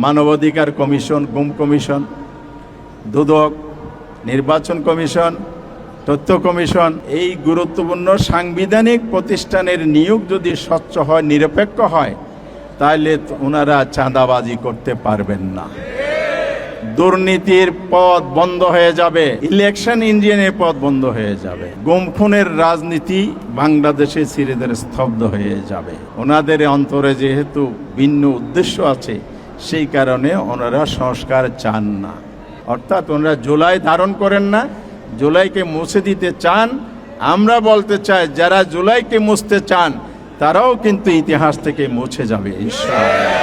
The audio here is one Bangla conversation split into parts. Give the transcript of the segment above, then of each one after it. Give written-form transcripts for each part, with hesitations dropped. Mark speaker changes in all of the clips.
Speaker 1: মানবাধিকার কমিশন, গুম কমিশন, দুদক, নির্বাচন কমিশন, তথ্য কমিশন, এই গুরুত্বপূর্ণ সাংবিধানিক প্রতিষ্ঠানের নিয়োগ যদি স্বচ্ছ হয়, নিরপেক্ষ হয়, তাহলে ওনারা চাঁদাবাজি করতে পারবেন না। দুর্নীতির পথ বন্ধ হয়ে যাবে, ইলেকশন ইঞ্জিনের পথ বন্ধ হয়ে যাবে, গুম খুনের রাজনীতি বাংলাদেশে ধীরে ধীরে স্তব্ধ হয়ে যাবে। ওনাদের অন্তরে যেহেতু ভিন্ন উদ্দেশ্য আছে, সেই কারণে ওনারা সংস্কার চান না। অর্থাৎ ওনারা জুলাই ধারণ করেন না, জুলাইকে মুছে দিতে চান। আমরা বলতে চাই, যারা জুলাইকে মুছতে চান তারাও কিন্তু ইতিহাস থেকে মুছে যাবে ইনশাআল্লাহ।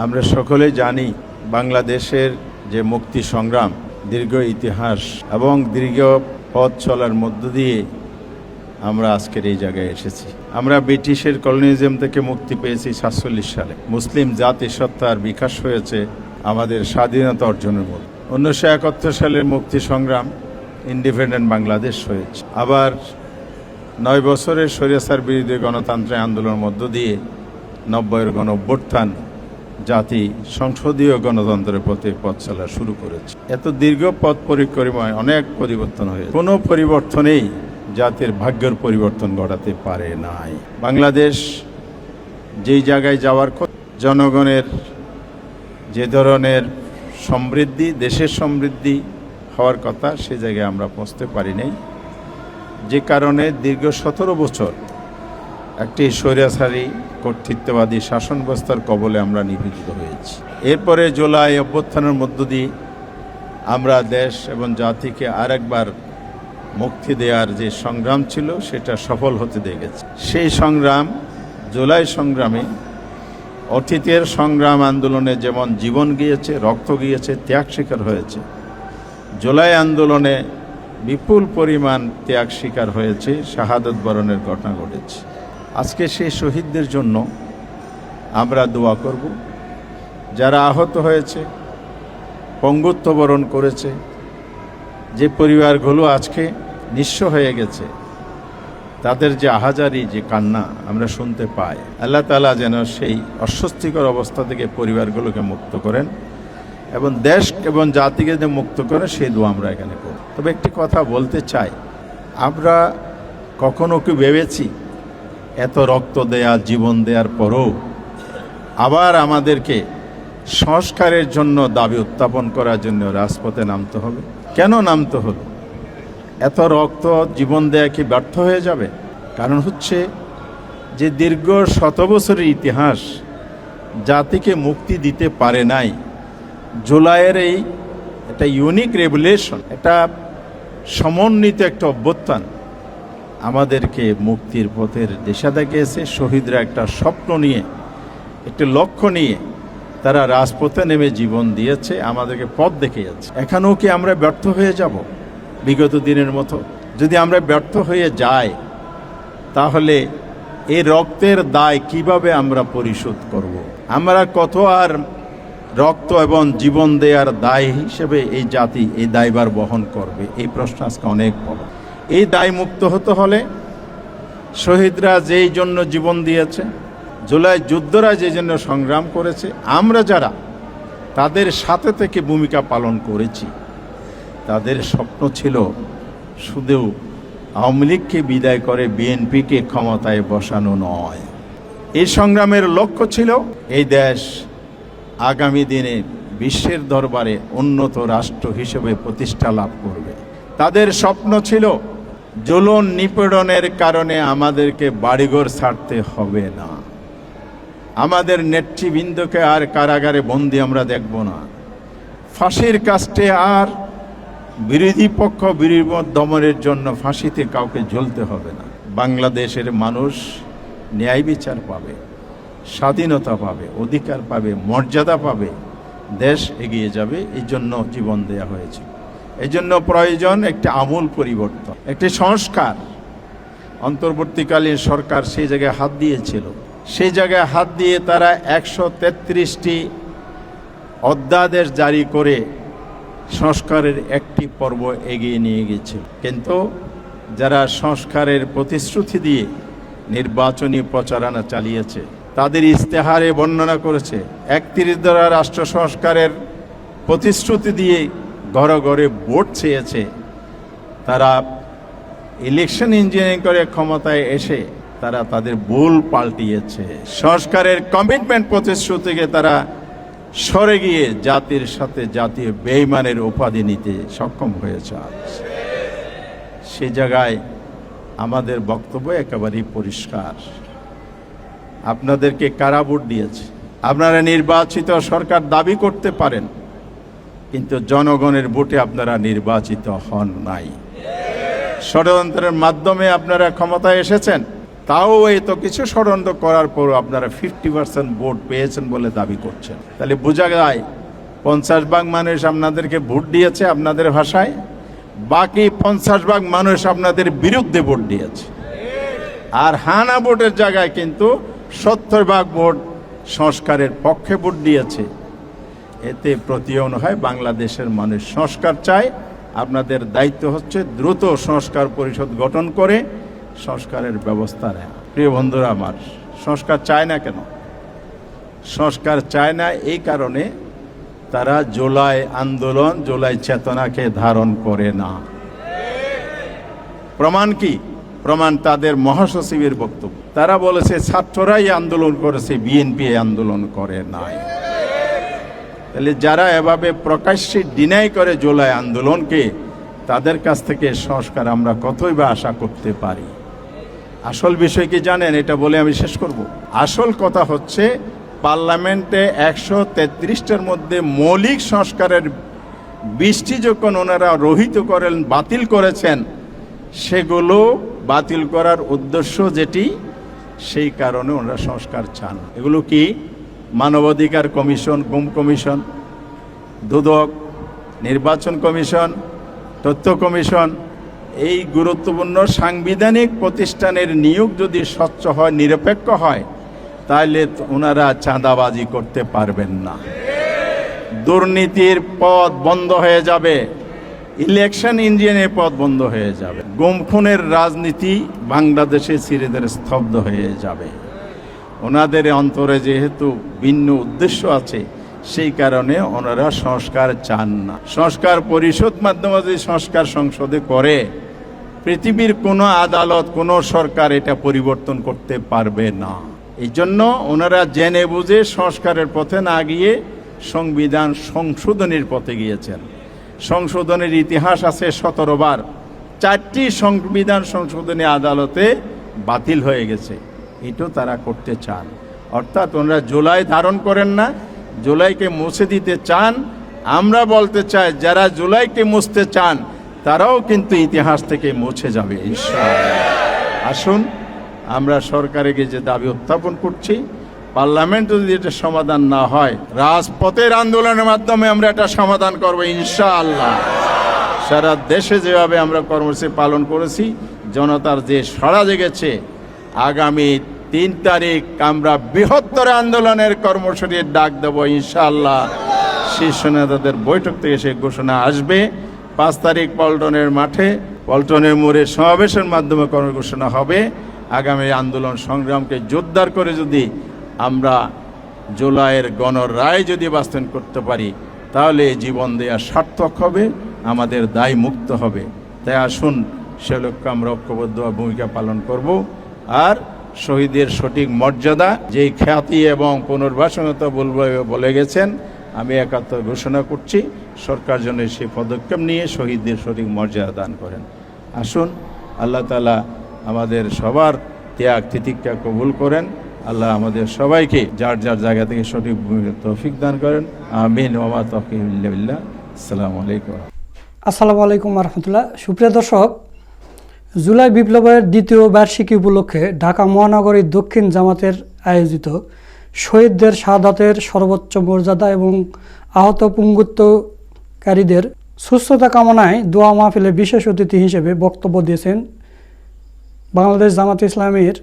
Speaker 1: আমরা সকলেই জানি বাংলাদেশের যে মুক্তি সংগ্রাম দীর্ঘ ইতিহাস এবং দীর্ঘ পথ চলার মধ্য দিয়ে আমরা আজকের এই জায়গায় এসেছি। আমরা ব্রিটিশের কলোনিয়ালিজম থেকে মুক্তি পেয়েছি 47 সালে। মুসলিম জাতিসত্তার বিকাশ হয়েছে আমাদের স্বাধীনতা অর্জনের মধ্যে। 1971 সালের মুক্তি সংগ্রাম ইন্ডিপেন্ডেন্ট বাংলাদেশ হয়েছে। আবার 9 বছরের স্বৈরাচার বিরোধী গণতান্ত্রিক আন্দোলনের মধ্য দিয়ে 90-এর গণঅভ্যুত্থান জাতি সংসদীয় গণতন্ত্রের পথে পথ চলা শুরু করেছে। এত দীর্ঘ পথ পরিক্রমায় অনেক পরিবর্তন হয়েছে। কোনো পরিবর্তনেই জাতির ভাগ্যের পরিবর্তন ঘটাতে পারে নাই। বাংলাদেশ যেই জায়গায় যাওয়ার জনগণের যে ধরনের সমৃদ্ধি, দেশের সমৃদ্ধি হওয়ার কথা, সে জায়গায় আমরা পৌঁছতে পারি নাই, যে কারণে দীর্ঘ 17 বছর একটি স্বৈরাচারী কর্তৃত্ববাদী শাসন ব্যবস্থার কবলে আমরা নিপীড়িত হয়েছি। এরপরে জুলাই অভ্যুত্থানের মধ্য দিয়ে আমরা দেশ এবং জাতিকে আরেকবার মুক্তি দেওয়ার যে সংগ্রাম ছিল সেটা সফল হতে দেখেছি। সেই সংগ্রাম, জুলাই সংগ্রামে অতীতের সংগ্রাম আন্দোলনে যেমন জীবন গিয়েছে, রক্ত গিয়েছে, ত্যাগ স্বীকার হয়েছে, জুলাই আন্দোলনে বিপুল পরিমাণ ত্যাগ স্বীকার হয়েছে, শাহাদত বরণের ঘটনা ঘটেছে। আজকে সেই শহীদদের জন্য আমরা দোয়া করব। যারা আহত হয়েছে, পঙ্গুত্ব বরণ করেছে, যে পরিবারগুলো আজকে নিঃস্ব হয়ে গেছে, তাদের যে আহাজারি, যে কান্না আমরা শুনতে পাই, আল্লাহ তাআলা যেন সেই অস্বস্তিকর অবস্থা থেকে পরিবারগুলোকে মুক্ত করেন এবং দেশ এবং জাতিকে যে মুক্ত করেন, সেই দোয়া আমরা এখানে করি। তবে একটি কথা বলতে চাই, আমরা কখনো কি ভেবেছি এত রক্ত দেয়া, জীবন দেওয়ার পরও আবার আমাদেরকে সংস্কারের জন্য দাবি উত্থাপন করার জন্য রাজপথে নামতে হবে? কেন নামতে হলো? এত রক্ত, জীবন দেয়া কি ব্যর্থ হয়ে যাবে? কারণ হচ্ছে যে দীর্ঘ 100 বছরের ইতিহাস জাতিকে মুক্তি দিতে পারে নাই। জুলাইয়ের এই একটা ইউনিক রেভলিউশন, একটা সমন্বিত একটা অভ্যুত্থান আমাদেরকে মুক্তির পথের দিশা দেখিয়েছে। শহীদরা একটা স্বপ্ন নিয়ে, একটা লক্ষ্য নিয়ে তারা রাজপথে নেমে জীবন দিয়েছে, আমাদেরকে পথ দেখিয়েছে। এখানেও কি আমরা ব্যর্থ হয়ে যাব বিগত দিনের মতো? যদি আমরা ব্যর্থ হয়ে যাই, তাহলে এই রক্তের দায় কিভাবে আমরা পরিশোধ করব? আমরা কত আর রক্ত এবং জীবন দেওয়ার দায় হিসেবে এই জাতি এই দায়ভার বহন করবে? এই প্রশ্ন আজকে অনেক বড়। এই দায় মুক্ত হতে হলে শহীদরা যেই জন্য জীবন দিয়েছে, জুলাই যুদ্ধরা যে জন্য সংগ্রাম করেছে, আমরা যারা তাদের সাথে থেকে ভূমিকা পালন করেছি, তাদের স্বপ্ন ছিল শুধু আওয়ামী লীগকে বিদায় করে বিএনপিকে ক্ষমতায় বসানো নয়। এই সংগ্রামের লক্ষ্য ছিল এই দেশ আগামী দিনে বিশ্বের দরবারে উন্নত রাষ্ট্র হিসেবে প্রতিষ্ঠা লাভ করবে। তাদের স্বপ্ন ছিল জুলুম নিপীড়নের কারণে আমাদেরকে বাড়িঘর ছাড়তে হবে না, আমাদের নেতৃবৃন্দকে আর কারাগারে বন্দি আমরা দেখব না, ফাঁসির কাস্টে আর বিরোধী পক্ষ বিরোধী দমনের জন্য ফাঁসিতে কাউকে ঝুলতে হবে না। বাংলাদেশের মানুষ ন্যায় বিচার পাবে, স্বাধীনতা পাবে, অধিকার পাবে, মর্যাদা পাবে, দেশ এগিয়ে যাবে। এই জন্য জীবন দেয়া হয়েছে। এই জন্য প্রয়োজন একটি আমূল পরিবর্তন, একটি সংস্কার। অন্তর্বর্তীকালীন সরকার সেই জায়গায় হাত দিয়েছিল। সেই জায়গায় হাত দিয়ে তারা 133টি অধ্যাদেশ জারি করে সংস্কারের একটি পর্ব এগিয়ে নিয়ে গেছিল। কিন্তু যারা সংস্কারের প্রতিশ্রুতি দিয়ে নির্বাচনী প্রচারণা চালিয়েছে, তাদের ইস্তেহারে বর্ণনা করেছে 31 ধারা রাষ্ট্র সংস্কারের প্রতিশ্রুতি দিয়ে ঘরে ঘরে ভোট চেয়েছে। তারা ইলেকশন ইঞ্জিনিয়ারিং করে ক্ষমতায় এসে তারা তাদের ভুল পাল্টিয়েছে। সংস্কারের কমিটমেন্ট প্রতিশ্রুতিকে তারা সরে গিয়ে জাতির সাথে জাতীয় বেঈমানের উপাধি নিতে সক্ষম হয়েছে। সে জায়গায় আমাদের বক্তব্য একেবারেই পরিষ্কার। আপনাদেরকে কারা ভোট দিয়েছে? আপনারা নির্বাচিত সরকার দাবি করতে পারেন, কিন্তু জনগণের ভোটে আপনারা নির্বাচিত হন নাই। ষড়যন্ত্রের মাধ্যমে আপনারা ক্ষমতায় এসেছেন, তাও এই তো কিছু ষড়যন্ত্র করার পরও আপনারা 50% ভোট পেয়েছেন বলে দাবি করছেন। তাহলে বোঝা যায় 50% মানুষ আপনাদেরকে ভোট দিয়েছে আপনাদের ভাষায়, বাকি 50% মানুষ আপনাদের বিরুদ্ধে ভোট দিয়েছে। আর হানা ভোটের জায়গায় কিন্তু 70% ভোট সংস্কারের পক্ষে ভোট দিয়েছে। এতে প্রতীয়ন হয় বাংলাদেশের মানুষ সংস্কার চায়। আপনাদের দায়িত্ব হচ্ছে দ্রুত সংস্কার পরিষদ গঠন করে সংস্কারের ব্যবস্থা নেয়। প্রিয় বন্ধুরা আমার, সংস্কার চায় না কেন? সংস্কার চায় না এই কারণে তারা জুলাই আন্দোলন, জুলাই চেতনাকে ধারণ করে না। প্রমাণ কি? প্রমাণ তাদের মহাসচিবের বক্তব্য। তারা বলেছে ছাত্ররাই আন্দোলন করেছে, বিএনপি আন্দোলন করে নাই। তাহলে যারা এভাবে প্রকাশ্যে ডিনাই করে জুলাই আন্দোলনকে, তাদের কাছ থেকে সংস্কার আমরা কতই বা আশা করতে পারি? আসল বিষয় কি জানেন? এটা বলে আমি শেষ করব। আসল কথা হচ্ছে পার্লামেন্টে 133টার মধ্যে মৌলিক সংস্কারের 20টি যখন ওনারা রহিত করেন, বাতিল করেছেন, সেগুলো বাতিল করার উদ্দেশ্য যেটি, সেই কারণে ওনারা সংস্কার চান। এগুলো কি? মানবাধিকার কমিশন, গুম কমিশন, দুদক, নির্বাচন কমিশন, তথ্য কমিশন। এই গুরুত্বপূর্ণ সাংবিধানিক প্রতিষ্ঠানের নিয়োগ যদি স্বচ্ছ হয়, নিরপেক্ষ হয়, তাহলে ওনারা চাঁদাবাজি করতে পারবেন না। দুর্নীতির পথ বন্ধ হয়ে যাবে, ইলেকশন ইঞ্জিনের পথ বন্ধ হয়ে যাবে, গুম খুনের রাজনীতি বাংলাদেশে ধীরে ধীরে স্তব্ধ হয়ে যাবে। ওনাদের অন্তরে যেহেতু ভিন্ন উদ্দেশ্য আছে, সেই কারণে ওনারা সংস্কার চান না। সংস্কার পরিষদ মাধ্যমে যদি সংস্কার সংসদে করে, পৃথিবীর কোনো আদালত, কোনো সরকার এটা পরিবর্তন করতে পারবে না। এই জন্য ওনারা জেনে বুঝে সংস্কারের পথে না গিয়ে সংবিধান সংশোধনের পথে গিয়েছেন। সংশোধনের ইতিহাস আছে 17 বার। 4টি সংবিধান সংশোধনী আদালতে বাতিল হয়ে গেছে। এটাও তারা করতে চান। অর্থাৎ ওনারা জুলাই ধারণ করেন না, জুলাইকে মুছে দিতে চান। আমরা বলতে চাই, যারা জুলাইকে মুছতে চান তারাও কিন্তু ইতিহাস থেকে মুছে যাবে ইনশাআল্লাহ। আসুন আমরা সরকারে গিয়ে যে দাবি উত্থাপন করছি, পার্লামেন্ট যদি এটা সমাধান না হয়, রাজপথের আন্দোলনের মাধ্যমে আমরা এটা সমাধান করবো ইনশাআল্লাহ। সারা দেশে যেভাবে আমরা কর্মসূচি পালন করেছি, জনতার যে সাড়া জেগেছে, আগামী 3 তারিখ আমরা বৃহত্তর আন্দোলনের কর্মসূচির ডাক দেব ইনশাআল্লাহ। শীর্ষ নেতাদের বৈঠক থেকে সেই ঘোষণা আসবে। 5 তারিখ পল্টনের মাঠে, পল্টনের মোড়ে সমাবেশের মাধ্যমে কর্মঘোষণা হবে। আগামী আন্দোলন সংগ্রামকে জোরদার করে যদি আমরা জুলাইয়ের গণরায় যদি বাস্তবায়ন করতে পারি, তাহলে জীবন দেওয়া সার্থক হবে, আমাদের দায় মুক্ত হবে। তাই আসুন সে লক্ষ্যে আমরা ঐক্যবদ্ধ ভূমিকা পালন করব। আর শহীদের সঠিক মর্যাদা, যেই খ্যাতি এবং পুনর্বাসনতা বলে গেছেন, আমি একাত্ম ঘোষণা করছি। সরকার যেন সেই পদক্ষেপ নিয়ে শহীদদের সঠিক মর্যাদা দান করেন। আসুন আল্লাহ তাআলা আমাদের সবার ত্যাগ তিতিক্ষা কবুল করেন। আল্লাহ আমাদের সবাইকে যার যার জায়গা থেকে সঠিক তৌফিক দান করেন। আমিন ওয়া মা তাওফীক ইল্লা বিল্লাহ। আসসালামু আলাইকুম।
Speaker 2: আসসালামু আলাইকুম রহমতুল্লাহ। সুপ্রিয় দর্শক, জুলাই বিপ্লবের দ্বিতীয় বার্ষিকী উপলক্ষে ঢাকা মহানগরীর দক্ষিণ জামাতের আয়োজিত শহীদদের শাহাদাতের সর্বোচ্চ মর্যাদা এবং আহত পুঙ্গুত্বকারীদের সুস্থতা কামনায় দোয়া মাহফিলে বিশেষ অতিথি হিসেবে বক্তব্য দিয়েছেন বাংলাদেশ জামাতে ইসলামীর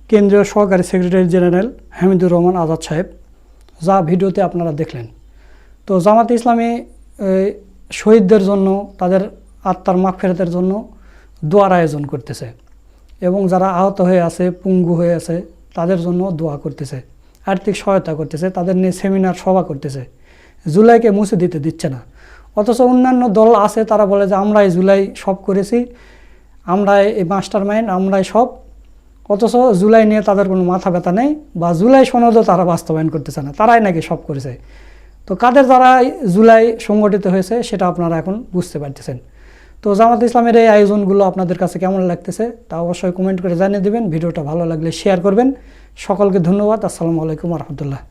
Speaker 2: কেন্দ্রীয় সহকারী সেক্রেটারি জেনারেল হামিদুর রহমান আজাদ সাহেব, যা ভিডিওতে আপনারা দেখলেন। তো জামাতে ইসলামী শহীদদের জন্য, তাদের আত্মার মাগফিরাতের জন্য দোয়ার আয়োজন করতেছে এবং যারা আহত হয়ে আছে, পঙ্গু হয়ে আছে, তাদের জন্য দোয়া করতেছে। আর্থিক সহায়তা করতেছে, তাদের নিয়ে সেমিনার সভা করতেছে, জুলাইকে মুছে দিতে দিচ্ছে না। অথচ অন্যান্য দল আছে, তারা বলে যে আমরাই জুলাই সব করেছি, আমরাই এই মাস্টার মাইন্ড, আমরাই সব। অথচ জুলাই নিয়ে তাদের কোনো মাথা ব্যথা নেই, বা জুলাই সনদও তারা বাস্তবায়ন করতেছে না, তারাই নাকি সব করেছে। তো কাদের দ্বারা জুলাই সংগঠিত হয়েছে সেটা আপনারা এখন বুঝতে পারতেছেন। তো জামাত ইসলামের এই আয়োজনগুলো আপনাদের কাছে কেমন লাগতেছে তা অবশ্যই কমেন্ট করে জানিয়ে দেবেন। ভিডিওটা ভালো লাগলে শেয়ার করবেন। সকলকে ধন্যবাদ। আসসালামু আলাইকুম রহমতুল্লাহ।